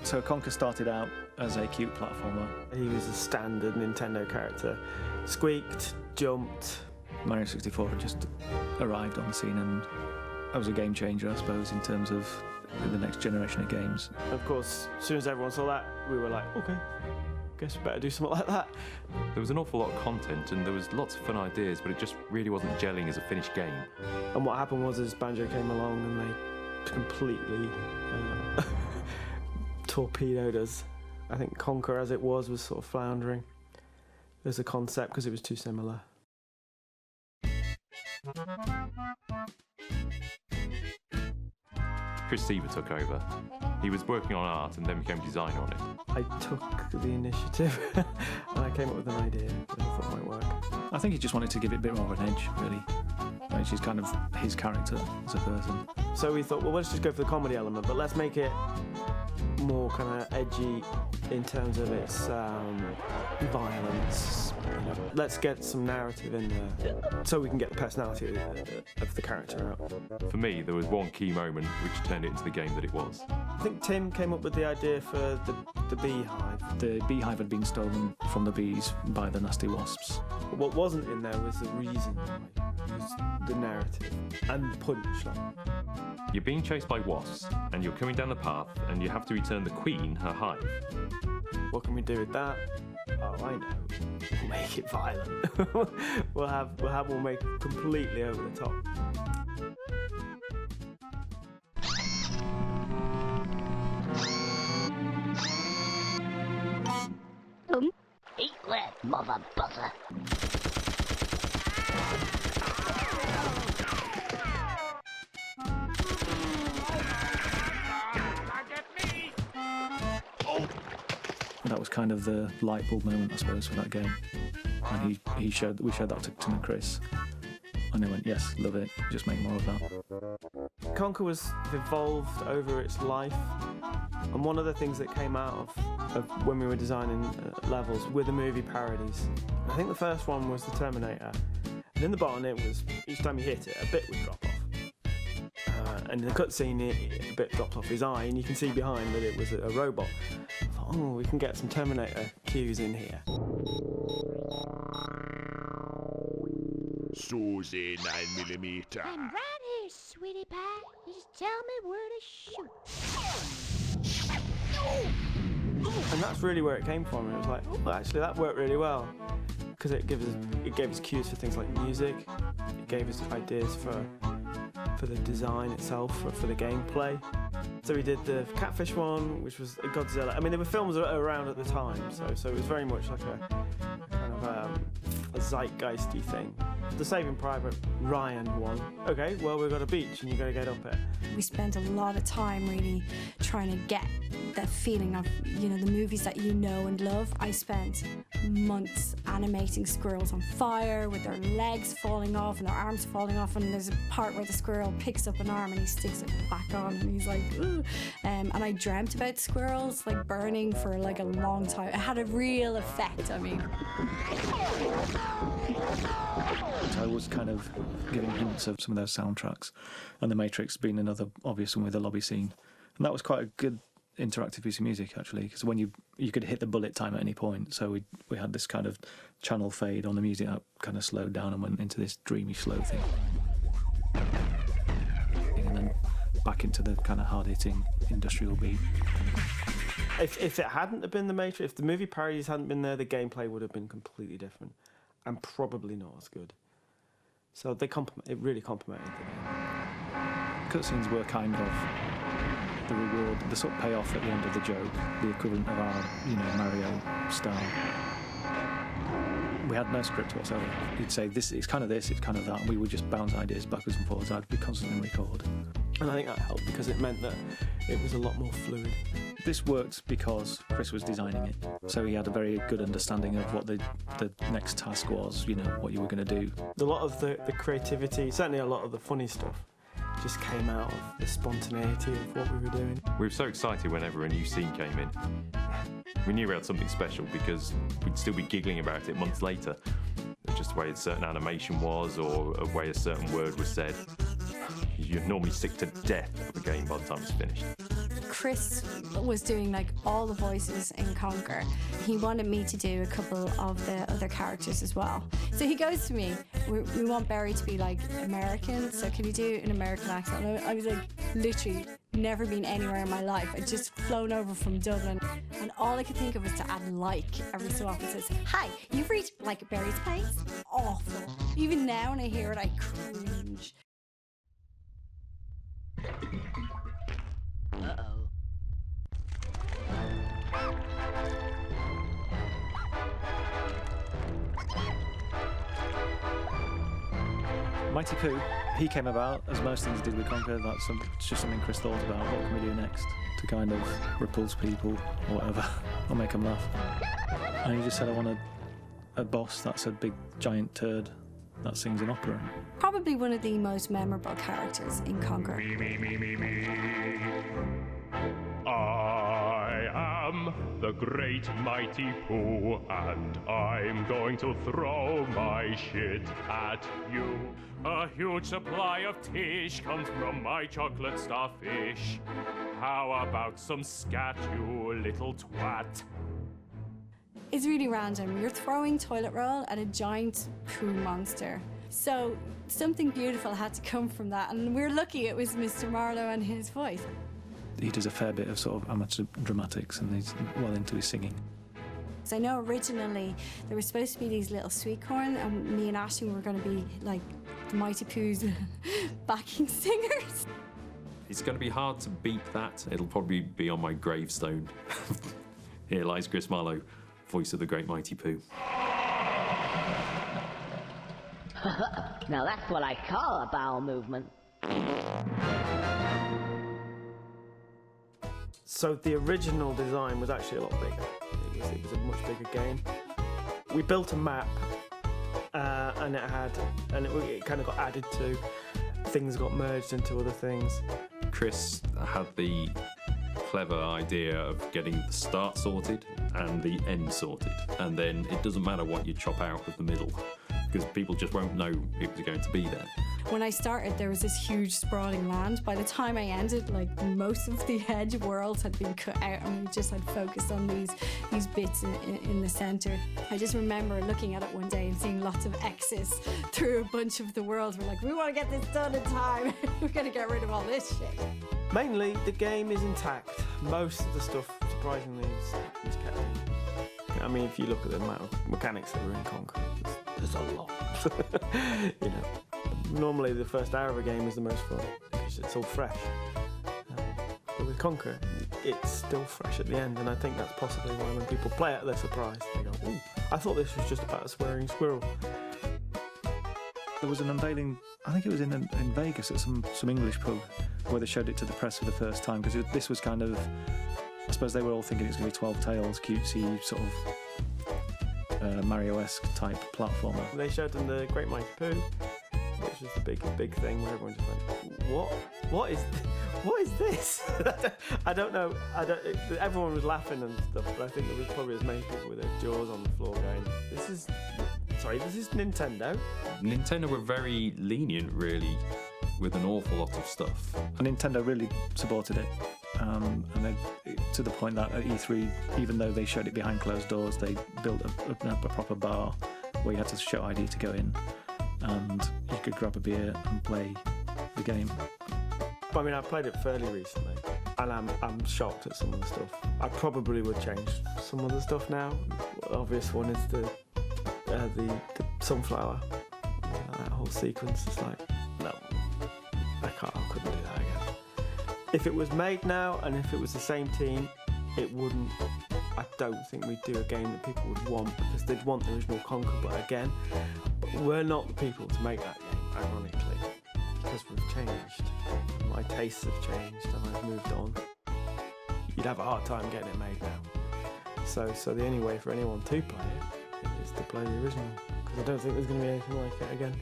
So Conker started out as a cute platformer. He was a standard Nintendo character. Squeaked, jumped. Mario 64 had just arrived on the scene, and that was a game changer, I suppose, in terms of the next generation of games. Of course, as soon as everyone saw that, we were like, okay, guess we better do something like that. There was an awful lot of content and there was lots of fun ideas, but it just really wasn't gelling as a finished game. And what happened was Banjo came along and they completely torpedoed us. I think Conker, as it was sort of floundering as a concept because it was too similar. Chris Seaver took over. He was working on art and then became designer on it. I took the initiative and I came up with an idea that I thought might work. I think he just wanted to give it a bit more of an edge, really, which is kind of his character as a person. So we thought, well, let's just go for the comedy element, but let's make it more kind of edgy in terms of its violence. You know, let's get some narrative in there so we can get the personality of the character out. For me, there was one key moment which turned it into the game that it was. I think Tim came up with the idea for the beehive. The beehive had been stolen from the bees by the nasty wasps. But what wasn't in there was the reason why. It was the narrative and the punchline. You're being chased by wasps and you're coming down the path and you have to return the queen her hive. What can we do with that? Oh, I know. We'll make it violent. we'll make it completely over the top. Eat that, mother buzzer. That was kind of the light bulb moment, I suppose, for that game. And we showed that to Tim and Chris. And they went, yes, love it, just make more of that. Conker was evolved over its life. And one of the things that came out of when we were designing levels were the movie parodies. I think the first one was the Terminator. And in the bottom it was, each time you hit it, a bit would drop off. And in the cutscene, a bit dropped off his eye, and you can see behind that it was a robot. I thought, oh, we can get some Terminator cues in here. Susie 9mm. I'm right here, sweetie pie. You just tell me where to shoot. And that's really where it came from. It was like, oh, actually, that worked really well. Because it gave us cues for things like music. It gave us ideas for the design itself, for the gameplay. So we did the Catfish one, which was a Godzilla. I mean, there were films around at the time, so it was very much like a kind of a zeitgeisty thing. The Saving Private Ryan one. Okay, well, we've got a beach and you've got to get up it. We spent a lot of time really trying to get that feeling of, you know, the movies that you know and love. I spent months animating squirrels on fire with their legs falling off and their arms falling off, and there's a part where the squirrel picks up an arm and he sticks it back on and he's like, ooh. And I dreamt about squirrels like burning for like a long time. It had a real effect on me. I was kind of giving hints of some of those soundtracks, and The Matrix being another obvious one with the lobby scene. And that was quite a good interactive piece of music, actually, because when you could hit the bullet time at any point, so we had this kind of channel fade on the music that kind of slowed down and went into this dreamy slow thing. And then back into the kind of hard-hitting industrial beat. If it hadn't have been The Matrix, if the movie parodies hadn't been there, the gameplay would have been completely different and probably not as good. So it really complemented the game. Cutscenes were kind of the reward, the sort of payoff at the end of the joke, the equivalent of our, Mario style. We had no script whatsoever. You'd say, it's kind of this, it's kind of that, and we would just bounce ideas backwards and forwards. I'd be constantly record. And I think that helped because it meant that it was a lot more fluid. This worked because Chris was designing it, so he had a very good understanding of what the next task was, what you were going to do. A lot of the creativity, certainly a lot of the funny stuff, just came out of the spontaneity of what we were doing. We were so excited whenever a new scene came in. We knew we had something special because we'd still be giggling about it months later. Just the way a certain animation was or a way a certain word was said. You're normally sick to death of a game by the time it's finished. Chris was doing like all the voices in Conker. He wanted me to do a couple of the other characters as well. So he goes to me, we want Barry to be like American, so can you do an American accent? And I was like, literally never been anywhere in my life. I'd just flown over from Dublin, and all I could think of was to add like every so often. It says, hi, you've reached like Barry's place. Awful. Even now when I hear it, I cringe. Uh-oh. Mighty Poo, he came about, as most things did with Conker, it's just something Chris thought about, what can we do next to kind of repulse people or whatever, or make them laugh. And he just said, I want a boss that's a big giant turd that sings an opera. Probably one of the most memorable characters in Conker. I am the great Mighty Poo, and I'm going to throw my shit at you. A huge supply of tish comes from my chocolate starfish. How about some scat, you little twat? It's really random. You're throwing toilet roll at a giant poo monster. So something beautiful had to come from that, and we're lucky it was Mr. Marlowe and his voice. He does a fair bit of sort of amateur dramatics, and he's well into his singing. So I know originally there were supposed to be these little sweet corn, and me and Ashton were going to be like the Mighty Poo's backing singers. It's going to be hard to beat that. It'll probably be on my gravestone. Here lies Chris Marlowe, voice of the great Mighty Poo. Now that's what I call a bowel movement. So the original design was actually a lot bigger. It was a much bigger game. We built a map, and it kind of got added to. Things got merged into other things. Chris had the clever idea of getting the start sorted and the end sorted, and then it doesn't matter what you chop out of the middle, because people just won't know it was going to be there. When I started, there was this huge sprawling land. By the time I ended, like most of the edge worlds had been cut out, and we just had focused on these bits in the centre. I just remember looking at it one day and seeing lots of X's through a bunch of the worlds. We're like, we want to get this done in time. We're going to get rid of all this shit. Mainly, the game is intact. Most of the stuff, surprisingly, is kept in. I mean, if you look at the amount of mechanics that were in Conker, there's a lot. You know. Normally the first hour of a game is the most fun because it's all fresh. But with Conker, it's still fresh at the end, and I think that's possibly why when people play it, they're surprised. They go, ooh, I thought this was just about a swearing squirrel. There was an unveiling, I think it was in Vegas at some English pub, where they showed it to the press for the first time, because this was kind of, I suppose they were all thinking it's going to be 12 Tales, cutesy, sort of Mario-esque type platformer. They showed them the Great Mighty Poo, which was the big thing where everyone just went, what is this? I don't know. Everyone was laughing and stuff, but I think there was probably as many people with their jaws on the floor going, this is Nintendo. Nintendo were very lenient, really, with an awful lot of stuff. And Nintendo really supported it, and to the point that at E3, even though they showed it behind closed doors, they built a proper bar where you had to show ID to go in, and you could grab a beer and play the game. I mean, I played it fairly recently, and I'm shocked at some of the stuff. I probably would change some of the stuff now. The obvious one is the sunflower. That whole sequence is like, no, I couldn't do that again. If it was made now, and if it was the same team, it wouldn't. I don't think we'd do a game that people would want, because they'd want the original Conker, but again, we're not the people to make that game, ironically, because we've changed. My tastes have changed and I've moved on. You'd have a hard time getting it made now. So the only way for anyone to play it is to play the original, because I don't think there's going to be anything like it again.